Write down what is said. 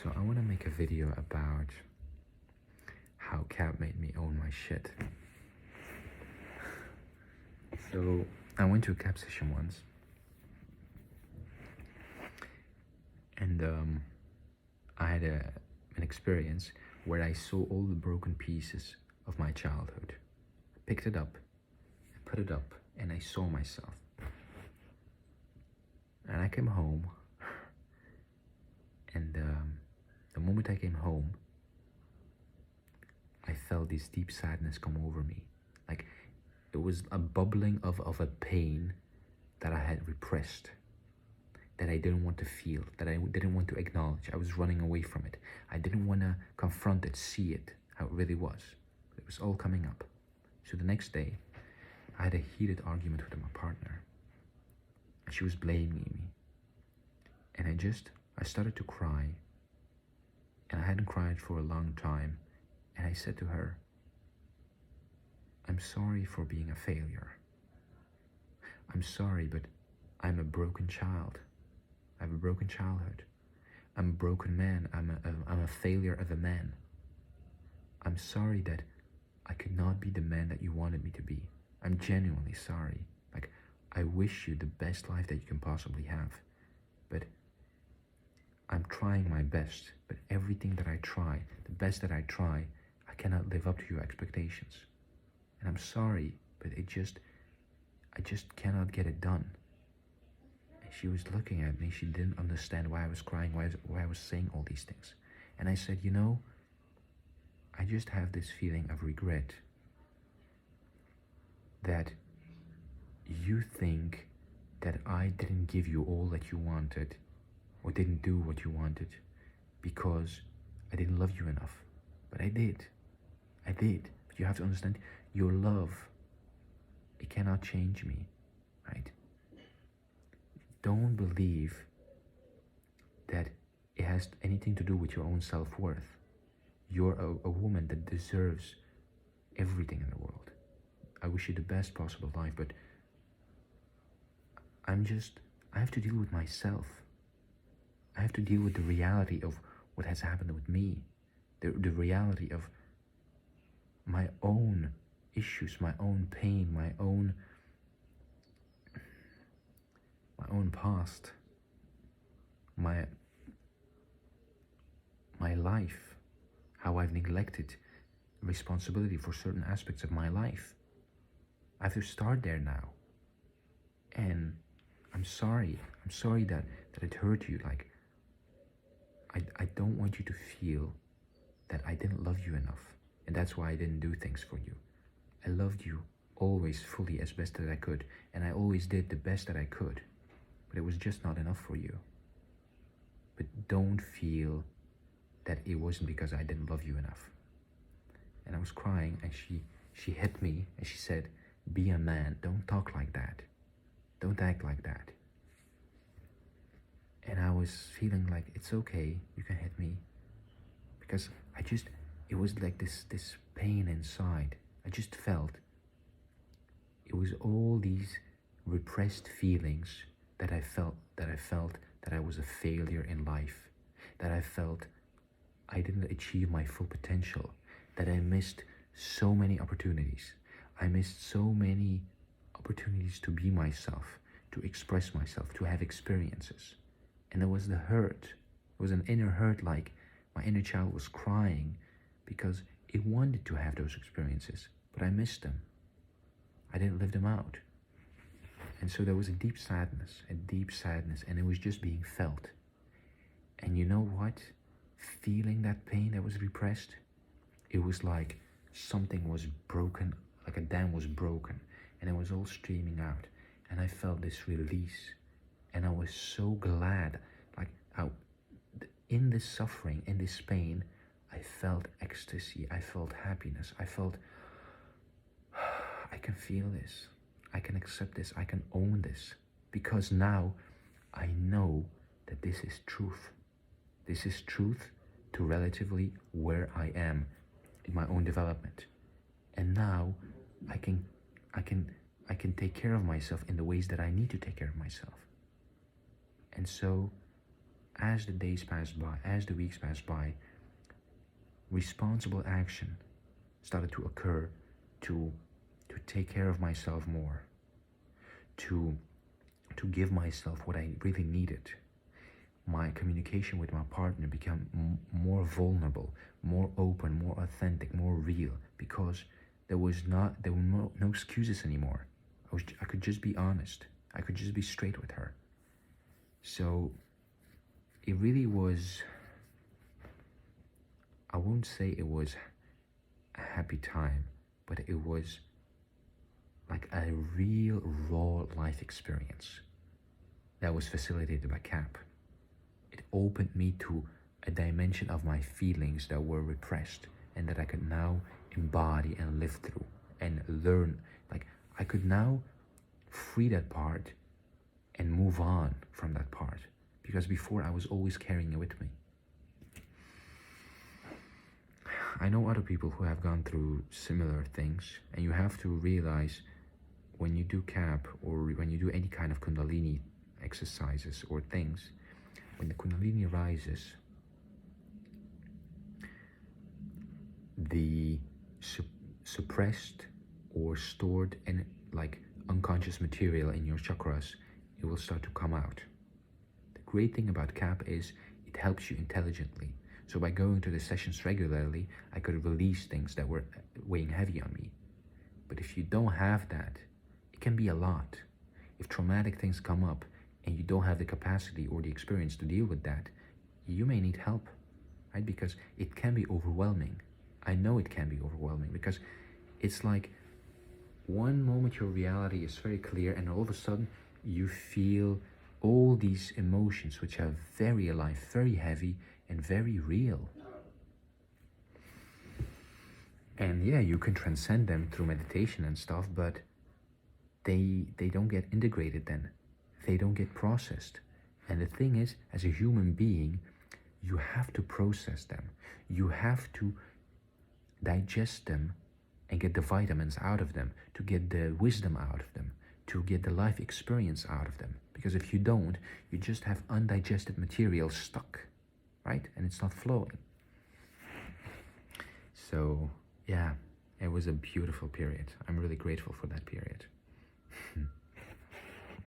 So I want to make a video about how KAP made me own my shit. So I went to a KAP session once, and I had an experience where I saw all the broken pieces of my childhood. I picked it up, I put it up, and I saw myself. And I came home, and the moment I came home, I felt this deep sadness come over me. Like it was a bubbling of a pain that I had repressed, that I didn't want to feel, that I didn't want to acknowledge. I was running away from it. I didn't want to confront it, see it, how it really was. It was all coming up. So the next day, I had a heated argument with my partner. And she was blaming me. And I started to cry. And I hadn't cried for a long time. And I said to her, I'm sorry for being a failure. I'm sorry, but I'm a broken child. I have a broken childhood. I'm a broken man. I'm a failure of a man. I'm sorry that I could not be the man that you wanted me to be. I'm genuinely sorry. Like, I wish you the best life that you can possibly have. But I'm trying my best. But everything that I try, the best that I try, I cannot live up to your expectations. And I'm sorry, but I just cannot get it done. And she was looking at me. She didn't understand why I was crying, why I was saying all these things. And I said, you know, I just have this feeling of regret that you think that I didn't give you all that you wanted or didn't do what you wanted because I didn't love you enough. But I did. But you have to understand, your love, it cannot change me, right? Don't believe that it has anything to do with your own self-worth. You're a woman that deserves everything in the world. I wish you the best possible life, but I have to deal with myself. I have to deal with the reality of what has happened with me, the reality of my own issues, my own pain, my own past, my life, how I've neglected responsibility for certain aspects of my life. I have to start there now. And I'm sorry that it hurt you. Like, I don't want you to feel that I didn't love you enough. And that's why I didn't do things for you. I loved you always fully as best as I could. And I always did the best that I could. But it was just not enough for you. But don't feel that it wasn't because I didn't love you enough. And I was crying, and she hit me and she said, be a man, don't talk like that. Don't act like that. And I was feeling like, it's okay, you can hit me. Because it was like this pain inside. I just felt, it was all these repressed feelings that I felt that I was a failure in life, that I felt I didn't achieve my full potential, that I missed so many opportunities. I missed so many opportunities to be myself, to express myself, to have experiences. And there was the hurt. It was an inner hurt, like my inner child was crying because it wanted to have those experiences, but I missed them. I didn't live them out. And so there was a deep sadness, and it was just being felt. And you know what? Feeling that pain that was repressed, it was like something was broken, like a dam was broken, and it was all streaming out. And I felt this release, and I was so glad, like how in this suffering, in this pain, I felt ecstasy, I felt happiness, I felt, I can feel this, I can accept this, I can own this, because now I know that this is truth. This is truth to relatively where I am in my own development. And now I can take care of myself in the ways that I need to take care of myself. And so as the days passed by, as the weeks passed by, responsible action started to occur to take care of myself more, to give myself what I really needed. My communication with my partner became more vulnerable, more open, more authentic, more real, because there were no excuses anymore. I could just be honest. I could just be straight with her. So it really was, I won't say it was a happy time, but it was like a real raw life experience that was facilitated by KAP. It opened me to a dimension of my feelings that were repressed and that I could now embody and live through and learn. Like, I could now free that part and move on from that part, because before I was always carrying it with me. I know other people who have gone through similar things, and you have to realize when you do KAP or when you do any kind of kundalini exercises or things, when the kundalini rises, the suppressed or stored and like unconscious material in your chakras, it will start to come out. The great thing about KAP is it helps you intelligently. So by going to the sessions regularly, I could release things that were weighing heavy on me. But if you don't have that, it can be a lot. If traumatic things come up and you don't have the capacity or the experience to deal with that, you may need help, right? Because it can be overwhelming. I know it can be overwhelming, because it's like one moment your reality is very clear and all of a sudden you feel all these emotions which are very alive, very heavy, and very real. And yeah, you can transcend them through meditation and stuff, but they don't get integrated then. They don't get processed. And the thing is, as a human being, you have to process them. You have to digest them and get the vitamins out of them, to get the wisdom out of them, to get the life experience out of them. Because if you don't, you just have undigested material stuck, right? And it's not flowing. So yeah, it was a beautiful period. I'm really grateful for that period.